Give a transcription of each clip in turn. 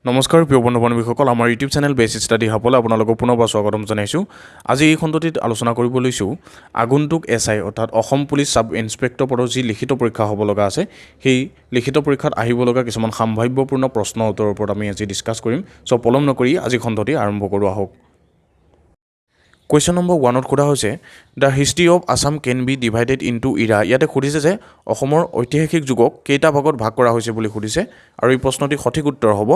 নমস্কাৰ প্ৰিয় বন্ধু-বান্ধৱীসকল, আমাৰ ইউটিউব চেনেল বেছ ষ্টাডি হাবলে আপোনালোকক পুনৰবাৰ স্বাগতম জনাইছোঁ। আজি এই খণ্ডটিত আলোচনা কৰিব লৈছোঁ আগন্তুক এছআই অৰ্থাৎ অসম পুলিচ ছাব ইন্সপেক্টৰ পদৰ যি লিখিত পৰীক্ষা হ'ব লগা আছে, সেই লিখিত পৰীক্ষাত আহিব লগা কিছুমান সাম্ভাৱ্যপূৰ্ণ প্ৰশ্ন উত্তৰৰ ওপৰত আমি আজি ডিছকাছ কৰিম। চ' পলম নকৰি আজি খণ্ডটি আৰম্ভ কৰোঁ আহক। কুৱেশ্যন নম্বৰ 1ত সোধা হৈছে the history of Assam can be divided into era. ইয়াতে সুধিছে যে অসমৰ ঐতিহাসিক যুগক কেইটা ভাগত ভাগ কৰা হৈছে বুলি সুধিছে, আৰু এই প্ৰশ্নটিৰ সঠিক উত্তৰ হ'ব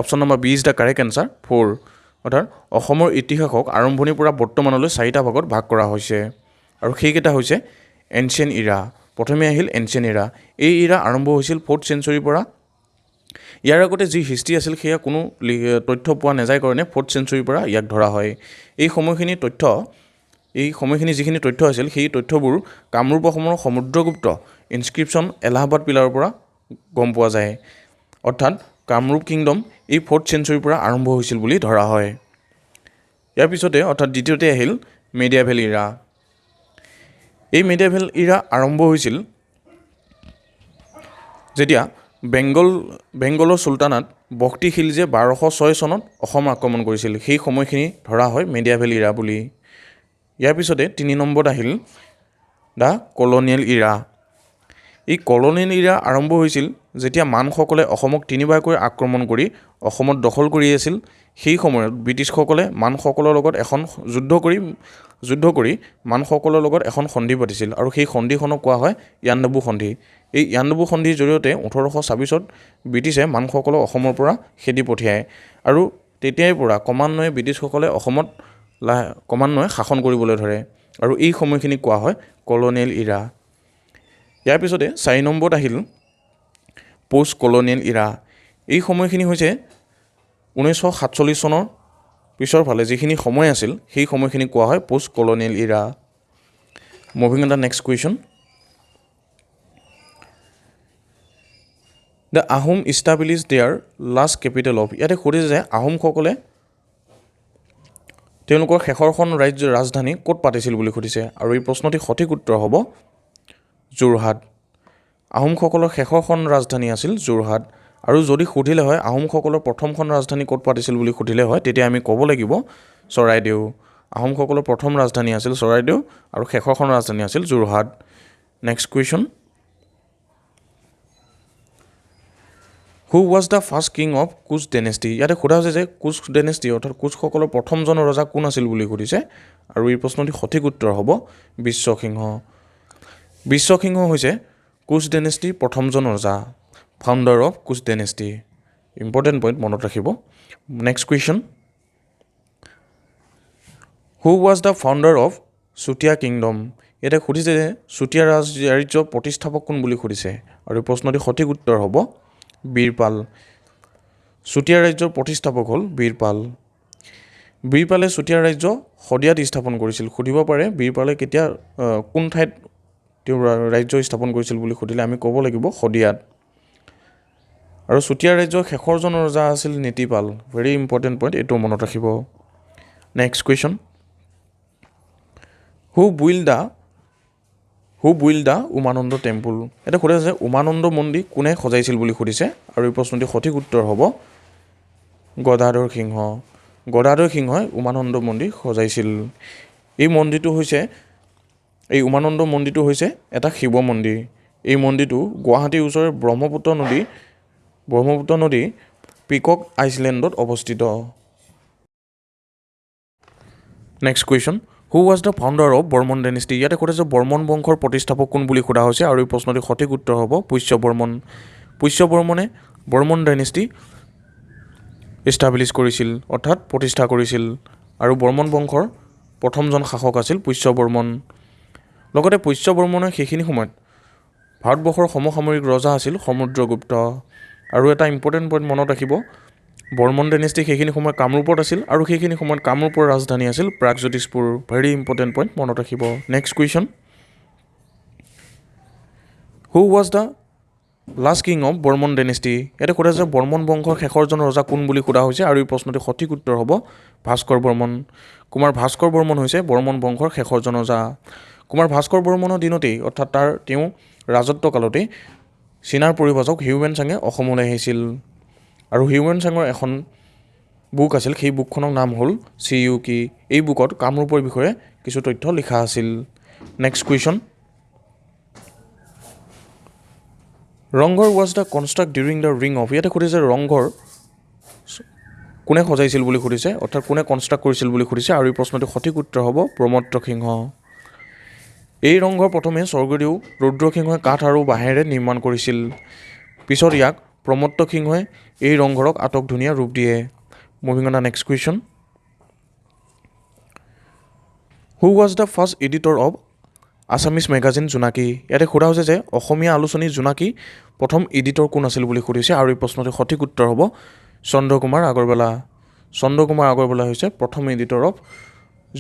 option number B is the correct answer 4, অৰ্থাৎ অসমৰ ইতিহাসক আৰম্ভণিৰ পৰা বৰ্তমানলৈ 4টা ভাগত ভাগ কৰা হৈছে, আৰু সেইকেইটা হৈছে এনচিয়েণ্ট ইৰা। প্ৰথমে আহিল এনচিয়েণ্ট ইৰা। এই ইৰা আৰম্ভ হৈছিল 4th চেঞ্চুৰীৰ পৰা। ইয়াৰ আগতে যি হিষ্ট্ৰী আছিল সেয়া কোনো তথ্য পোৱা নাযায় কাৰণে 4th চেঞ্চুৰীৰ পৰা ইয়াক ধৰা হয়। এই সময়খিনি যিখিনি তথ্য আছিল সেই তথ্যবোৰ কামৰূপ অসমৰ সমুদ্ৰগুপ্ত ইনস্ক্ৰিপশ্যন এলাহাবাদ পিলাৰৰ পৰা গম পোৱা যায়, অৰ্থাৎ কামৰূপ কিংডম এই 4th চেঞ্চুৰীৰ পৰা আৰম্ভ হৈছিল বুলি ধৰা হয়। ইয়াৰ পিছতে অৰ্থাৎ দ্বিতীয়তে আহিল মেডিয়েভেল ইৰা। এই মেডিয়েভেল ইৰা আৰম্ভ হৈছিল যেতিয়া বেংগলৰ চুলতানাত বখতি খিলজীয়ে 1206 চনত অসম আক্ৰমণ কৰিছিল। সেই সময়খিনি ধৰা হয় মেডিয়েভেল ইৰা বুলি। ইয়াৰ পিছতে 3 নম্বৰত আহিল দ্য কলনিয়েল ইৰা। এই কলনিয়েল ইৰা আৰম্ভ হৈছিল যেতিয়া মানসকলে অসমক 3বাৰকৈ আক্ৰমণ কৰি অসমত দখল কৰি আছিল। সেই সময়ত ব্ৰিটিছসকলে মানসকলৰ লগত যুদ্ধ কৰি মানসকলৰ লগত এখন সন্ধি পাতিছিল, আৰু সেই সন্ধিখনক কোৱা হয় ইয়াণ্ডাবু সন্ধি। এই ইয়াণ্ডাবু সন্ধিৰ জৰিয়তে 1826ত ব্ৰিটিছে মানসকলক অসমৰ পৰা খেদি পঠিয়ায়, আৰু তেতিয়াৰ পৰা ক্ৰমান্বয়ে ব্ৰিটিছসকলে অসমত শাসন কৰিবলৈ ধৰে, আৰু এই সময়খিনি কোৱা হয় কলনিয়েল ইৰা। ইয়াৰ পিছতে 4 নম্বৰত আহিল পষ্ট কলনিয়েল ইৰা। এই সময়খিনি হৈছে 1947 চনৰ পিছৰ ফালে যিখিনি সময় আছিল সেই সময়খিনি কোৱা হয় post colonial era. Moving on the next question. The Ahom establish their last capital of. ইয়াতে সুধিছে যে আহোমসকলে তেওঁলোকৰ শেষৰখন ৰাজধানী ক'ত পাতিছিল বুলি সুধিছে, আৰু এই প্ৰশ্নটিৰ সঠিক উত্তৰ হ'ব যোৰহাট। আহোমসকলৰ শেষৰখন ৰাজধানী আছিল যোৰহাট। আৰু যদি সুধিলে হয় আহোমসকলৰ প্ৰথমখন ৰাজধানী ক'ত পাতিছিল বুলি সুধিলে হয় তেতিয়া আমি ক'ব লাগিব চৰাইদেউ। আহোমসকলৰ প্ৰথম ৰাজধানী আছিল চৰাইদেউ আৰু শেষৰখন ৰাজধানী আছিল Jorhat. Next question. Who was the first king of Koch dynasty. ইয়াতে সোধা হৈছে যে কোচ ডাইনেষ্টি অৰ্থাৎ কোচসকলৰ প্ৰথমজন ৰজা কোন আছিল বুলি সুধিছে, আৰু এই প্ৰশ্নটিৰ সঠিক উত্তৰ হ'ব বিশ্বসিংহ। বিশ্বসিংহ হৈছে কোচ ডাইনেষ্টিৰ প্ৰথমজন ৰজা, founder of Koch dynasty. Important point মনত ৰাখিব। Next question. Who was the founder of Chutia kingdom. ইয়াতে সুধিছে যে চুতীয়া ৰাজ্যৰ প্ৰতিষ্ঠাপক কোন বুলি সুধিছে, আৰু এই প্ৰশ্নটিৰ সঠিক উত্তৰ হ'ব বীৰপাল। চুতীয়া ৰাজ্যৰ প্ৰতিষ্ঠাপক হ'ল বীৰপাল। বীৰপালে চুতীয়া ৰাজ্য শদিয়াত স্থাপন কৰিছিল। সুধিব পাৰে বীৰপালে কেতিয়া কোন ঠাইত তেওঁ ৰাজ্য স্থাপন কৰিছিল বুলি সুধিলে আমি ক'ব লাগিব শদিয়াত। আৰু চুতীয়া ৰাজ্যৰ শেষৰজন ৰজা আছিল নীতিপাল। ভেৰি ইম্পৰ্টেণ্ট পইণ্ট, এইটো মনত ৰাখিব। Next question. Who build the Umananda temple. এটা সুধিছে যে উমানন্দ মন্দিৰ কোনে সজাইছিল বুলি সুধিছে, আৰু এই প্ৰশ্নটিৰ সঠিক উত্তৰ হ'ব গদাধৰ সিংহ। গদাধৰ সিংহই উমানন্দ মন্দিৰ সজাইছিল। এই উমানন্দ মন্দিৰটো হৈছে এটা শিৱ মন্দিৰ। এই মন্দিৰটো গুৱাহাটীৰ ওচৰৰ ব্ৰহ্মপুত্ৰ নদীৰ পিকক আইলেণ্ডত অৱস্থিত। Next question. Who was the founder of Varman dynasty. ইয়াতে সুধিছে বৰ্মন বংশৰ প্ৰতিষ্ঠাপক কোন বুলি সোধা হৈছে, আৰু এই প্ৰশ্নটিৰ সঠিক উত্তৰ হ'ব পুষ্য বৰ্মন। পুষ্য বৰ্মনে বৰ্মন ডাইনেষ্টি ইষ্টাব্লিছ কৰিছিল অৰ্থাৎ প্ৰতিষ্ঠা কৰিছিল, আৰু বৰ্মন বংশৰ প্ৰথমজন শাসক আছিল পুষ্য বৰ্মন। লগতে পুষ্য বৰ্মনে সেইখিনি সময়ত ভাৰতবৰ্ষৰ সমসাময়িক ৰজা আছিল সমুদ্ৰগুপ্ত। আৰু এটা ইম্পৰ্টেণ্ট পইণ্ট মনত ৰাখিব, বৰ্মন ডাইনেষ্টি সেইখিনি সময়ত কামৰূপত আছিল, আৰু সেইখিনি সময়ত কামৰূপৰ ৰাজধানী আছিল প্ৰাগজ্যোতিষপুৰ। ভেৰি ইম্পৰ্টেণ্ট পইণ্ট মনত ৰাখিব। Next question. Who was the last king of Varman dynasty. ইয়াতে সোধা হৈছে বৰ্মন বংশৰ শেষৰজন ৰজা কোন বুলি সোধা হৈছে, আৰু এই প্ৰশ্নটিৰ সঠিক উত্তৰ হ'ব ভাস্কৰ বৰ্মন। কুমাৰ ভাস্কৰ বৰ্মন হৈছে বৰ্মন বংশৰ শেষৰজন ৰজা। কুমাৰ ভাস্কৰ বৰ্মনৰ দিনতেই অৰ্থাৎ তেওঁ ৰাজত্ব কালতেই চীনাৰ পৰিভাষক হিউৱেন চাঙে অসমলৈ আহিছিল। আৰু হিউমেন চাঙৰ এখন বুক আছিল, সেই বুকখনৰ নাম হ'ল চি ইউ কি। এই বুকত কামৰূপৰ বিষয়ে কিছু তথ্য লিখা আছিল। Next question, Rang Ghar was the construct during the reign of. ইয়াতে সুধিছে ৰংঘৰ কোনে সজাইছিল বুলি সুধিছে, অৰ্থাৎ কোনে কনষ্ট্ৰাক্ট কৰিছিল বুলি সুধিছে, আৰু এই প্ৰশ্নটো সঠিক উত্তৰ হ'ব প্ৰমত্তসিংহ। এই ৰংঘৰ প্ৰথমে স্বৰ্গদেউ ৰুদ্ৰসিংহই কাঠ আৰু বাঁহেৰে নিৰ্মাণ কৰিছিল। পিছত ইয়াক প্ৰমত্তসিংহই এই ৰংঘৰক আটকধুনীয়া ৰূপ দিয়ে। Moving on the next question, who was the first editor of Assamese magazine Jonaki. ইয়াতে সোধা হৈছে যে অসমীয়া আলোচনী জোনাকী প্ৰথম এডিটৰ কোন আছিল বুলি সুধিছে, আৰু এই প্ৰশ্নটোৰ সঠিক উত্তৰ হ'ব চন্দ্ৰকুমাৰ আগৰৱালা। চন্দ্ৰকুমাৰ আগৰৱালা হৈছে প্ৰথম এডিটৰ অফ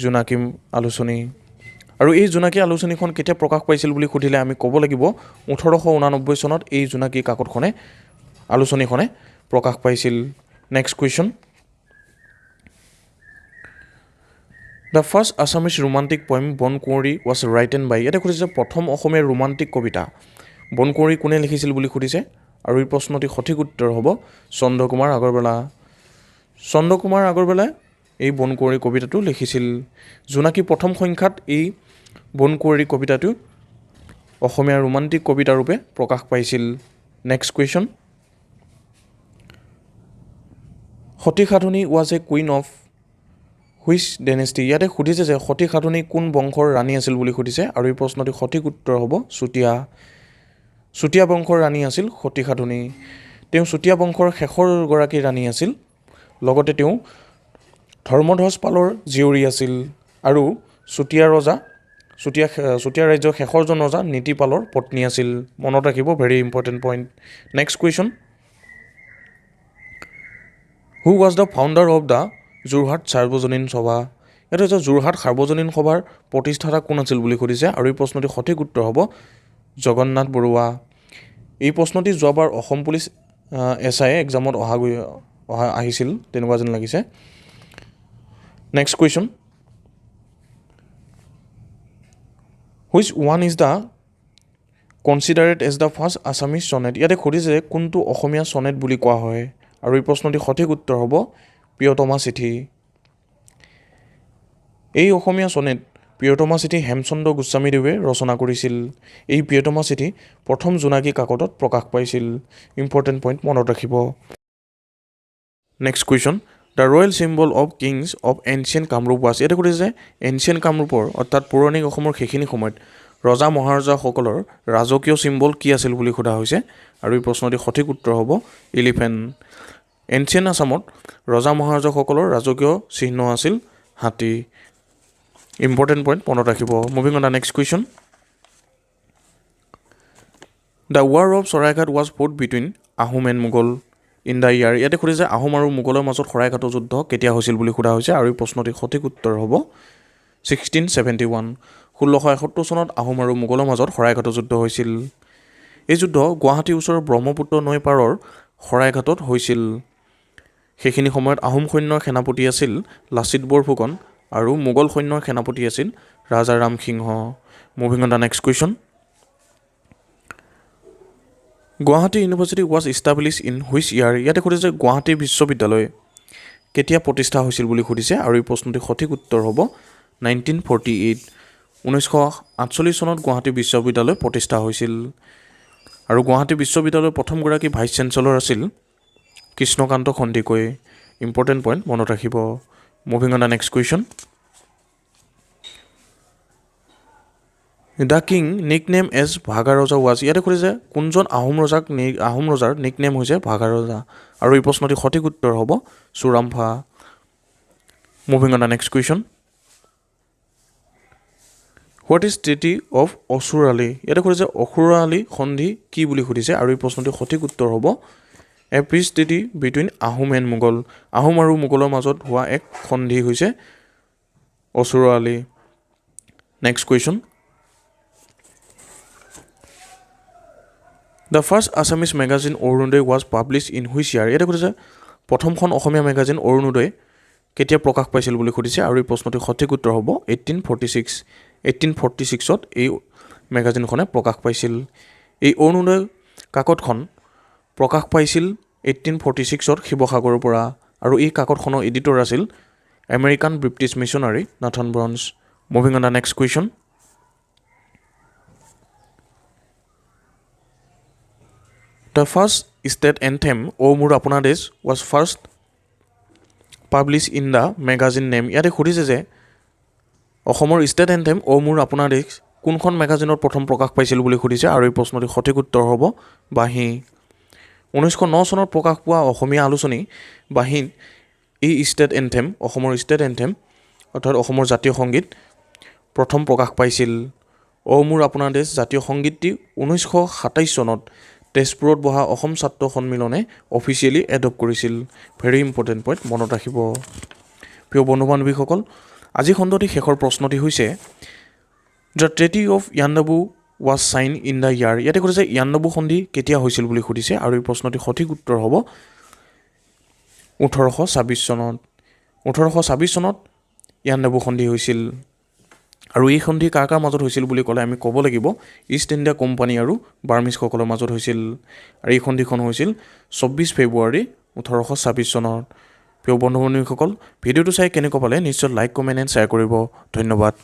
জোনাকী আলোচনী। আৰু এই জোনাকী আলোচনীখন কেতিয়া প্ৰকাশ পাইছিল বুলি সুধিলে আমি ক'ব লাগিব 1889 চনত এই জোনাকী কাকতখনে আলোচনীখনে প্ৰকাশ পাইছিল। Next question, the first Assamese romantic poem Bonkuwori was written by. ইয়াতে সুধিছে প্ৰথম অসমীয়া ৰোমান্টিক কবিতা বনকুঁৱৰী কোনে লিখিছিল বুলি সুধিছে, আৰু এই প্ৰশ্নটিৰ সঠিক উত্তৰ হ'ব চন্দ্ৰকুমাৰ আগৰৱালা। চন্দ্ৰকুমাৰ আগৰৱালাই এই বনকুঁৱৰী কবিতাটো লিখিছিল। জোনাকী প্ৰথম সংখ্যাত এই বনকুঁৱৰী কবিতাটো অসমীয়া ৰোমান্টিক কবিতা ৰূপে প্ৰকাশ পাইছিল। Next question, Sati Sadhani was a queen of which dynasty. ইয়াতে সুধিছে যে সতী সাধনী কোন বংশৰ ৰাণী আছিল বুলি সুধিছে, আৰু এই প্ৰশ্নটিৰ সঠিক উত্তৰ হ'ব চুতীয়া। চুতীয়া বংশৰ ৰাণী আছিল সতী সাধনী। তেওঁ চুতীয়া বংশৰ শেষৰগৰাকী ৰাণী আছিল। লগতে তেওঁ ধৰ্মধ্বজ পালৰ জীয়ৰী আছিল, আৰু চুতীয়া ৰাজ্যৰ শেষৰজন ৰজা নীতিপালৰ পত্নী আছিল। মনত ৰাখিব, very important point. Next question, who was the founder of the Jorhat সাৰ্বজনীন সভা। ইয়াত হৈছে যোৰহাট সাৰ্বজনীন সভাৰ প্ৰতিষ্ঠাতা কোন আছিল বুলি সুধিছে, আৰু এই প্ৰশ্নটিৰ সঠিক উত্তৰ হ'ব জগন্নাথ বৰুৱা। এই প্ৰশ্নটি যোৱাবাৰ অসম পুলিচ SI এক্সামত আহিছিল তেনেকুৱা যেন লাগিছে। Next question, which one is the considered as the first Assamese sonnet. ইয়াতে সুধিছে কোনটো অসমীয়া চনেট বুলি কোৱা হয়, আৰু এই প্ৰশ্নটিৰ সঠিক উত্তৰ হ'ব প্ৰিয়তমা চিঠি। এই অসমীয়া চনেট প্ৰিয়তমা চিঠি হেমচন্দ্ৰ গোস্বামীদেৱে ৰচনা কৰিছিল। এই প্ৰিয়তমা চিঠি প্ৰথম জোনাকী কাকতত প্ৰকাশ পাইছিল। ইম্পৰ্টেণ্ট পইণ্ট মনত ৰাখিব। Next question, the royal symbol of Kings of ancient Kamrup was. ইয়াতে সুধিছে এনচিয়েণ্ট কামৰূপৰ অৰ্থাৎ পৌৰাণিক অসমৰ সেইখিনি সময়ত ৰজা মহাৰজাসকলৰ ৰাজকীয় চিম্বল কি আছিল বুলি সোধা হৈছে, আৰু এই প্ৰশ্নটিৰ সঠিক উত্তৰ হ'ব এলিফেণ্ট। এনচিয়েণ্ট আছামত ৰজা মহাৰজাসকলৰ ৰাজকীয় চিহ্ন আছিল হাতী। ইম্পৰ্টেণ্ট পইণ্ট মনত ৰাখিব। Moving on the next question, the war of Saraighat was fought between Ahom and Mughal in the year. ইয়াতে সুধিছে আহোম আৰু মোগলৰ মাজত শৰাইঘাটৰ যুদ্ধ কেতিয়া হৈছিল বুলি সোধা হৈছে, আৰু এই প্ৰশ্নটিৰ সঠিক উত্তৰ হ'ব 1671। 1671 চনত আহোম আৰু মোগলৰ মাজত শৰাইঘাটৰ যুদ্ধ হৈছিল। এই যুদ্ধ গুৱাহাটীৰ ওচৰৰ ব্ৰহ্মপুত্ৰ নৈ পাৰৰ শৰাইঘাটত হৈছিল। সেইখিনি সময়ত আহোম সৈন্যৰ সেনাপতি আছিল লাচিত বৰফুকন, আৰু মোগল সৈন্যৰ সেনাপতি আছিল Raja Ram Singh. Moving on the next question, Guwahati university was establish in which year. ইয়াতে সুধিছে গুৱাহাটী বিশ্ববিদ্যালয় কেতিয়া প্ৰতিষ্ঠা হৈছিল বুলি সুধিছে, আৰু এই প্ৰশ্নটিৰ সঠিক উত্তৰ হ'ব 1948। 1948 চনত গুৱাহাটী বিশ্ববিদ্যালয় প্ৰতিষ্ঠা হৈছিল। আৰু গুৱাহাটী বিশ্ববিদ্যালয়ৰ প্ৰথমগৰাকী ভাইচ চেঞ্চেলৰ আছিল কৃষ্ণকান্ত সন্দিকৈ। ইম্পৰ্টেণ্ট পইণ্ট মনত ৰাখিব। Moving on the next question, the king nick name as Bhaga Raja was. ইয়াতে সুধিছে কোনজন আহোম ৰজাৰ নিক নেম হৈছে ভাগা ৰজা, আৰু এই প্ৰশ্নটিৰ সঠিক উত্তৰ হ'ব Surampha. Moving on the next question, what is treaty of Asurali. ইয়াতে সুধিছে অসুৰালি সন্ধি কি বুলি সুধিছে, আৰু এই প্ৰশ্নটিৰ সঠিক উত্তৰ হ'ব a peace treaty between Ahom and Mughal. Ahom আৰু মোগলৰ মাজত হোৱা এক সন্ধি হৈছে Asurali. Next question, the first Assamese magazine Arunodoi was publish in which year. ইয়াতে সুধিছে প্ৰথমখন অসমীয়া মেগাজিন অৰুণোদয় কেতিয়া প্ৰকাশ পাইছিল বুলি সুধিছে, আৰু এই প্ৰশ্নটিৰ সঠিক উত্তৰ হ'ব 1846। 1846ত এই মেগাজিনখনে প্ৰকাশ পাইছিল। এই অৰুণোদয় কাকতখন প্ৰকাশ পাইছিল 1846ত শিৱসাগৰৰ পৰা আৰু এই কাকতখনৰ এডিটৰ আছিল American British missionary Nathan bronze moving on the next question The first state anthem, O মোৰ আপোনাৰ দেশ, was first published in the magazine name. ইয়াতে সুধিছে যে অসমৰ ষ্টেট এন্থেম অ মোৰ আপোনাৰ দেশ কোনখন মেগাজিনত প্ৰথম প্ৰকাশ পাইছিল বুলি সুধিছে আৰু এই প্ৰশ্নটিৰ সঠিক উত্তৰ হ'ব বাঁহী 1909 চনত প্ৰকাশ পোৱা অসমীয়া আলোচনী বাঁহীত এই ষ্টেট এন্থেম অসমৰ ষ্টেট এন্থেম অৰ্থাৎ অসমৰ জাতীয় সংগীত প্ৰথম প্ৰকাশ পাইছিল অ মোৰ আপোনাৰ দেশ জাতীয় সংগীতটি 1927 চনত তেজপুৰত বহা অসম ছাত্ৰ সন্মিলনে অফিচিয়েলি এডপ্ট কৰিছিল ভেৰি ইম্পৰ্টেণ্ট পইণ্ট মনত ৰাখিব প্ৰিয় বন্ধু বান্ধৱীসকল আজি খণ্ডটি শেষৰ প্ৰশ্নটি হৈছে the treaty of Yandabo was sign in the year ইয়াতে কৈছে ইয়াণ্ডাবু সন্ধি কেতিয়া হৈছিল বুলি সুধিছে আৰু এই প্ৰশ্নটিৰ সঠিক উত্তৰ হ'ব 1826 চনত 1826 চনত ইয়াণ্ডাবু সন্ধি হৈছিল আৰু এই সন্ধি কাৰ কাৰ মাজত হৈছিল বুলি ক'লে আমি ক'ব লাগিব ইষ্ট ইণ্ডিয়া কোম্পানী আৰু বাৰ্মিজসকলৰ মাজত হৈছিল আৰু এই সন্ধিখন হৈছিল 24 ফেব্ৰুৱাৰী 1826 চনত প্ৰিয় বন্ধু বান্ধৱীসকল ভিডিঅ'টো চাই কেনেকুৱা পালে নিশ্চয় লাইক কমেণ্ট এণ্ড শ্বেয়াৰ কৰিব ধন্যবাদ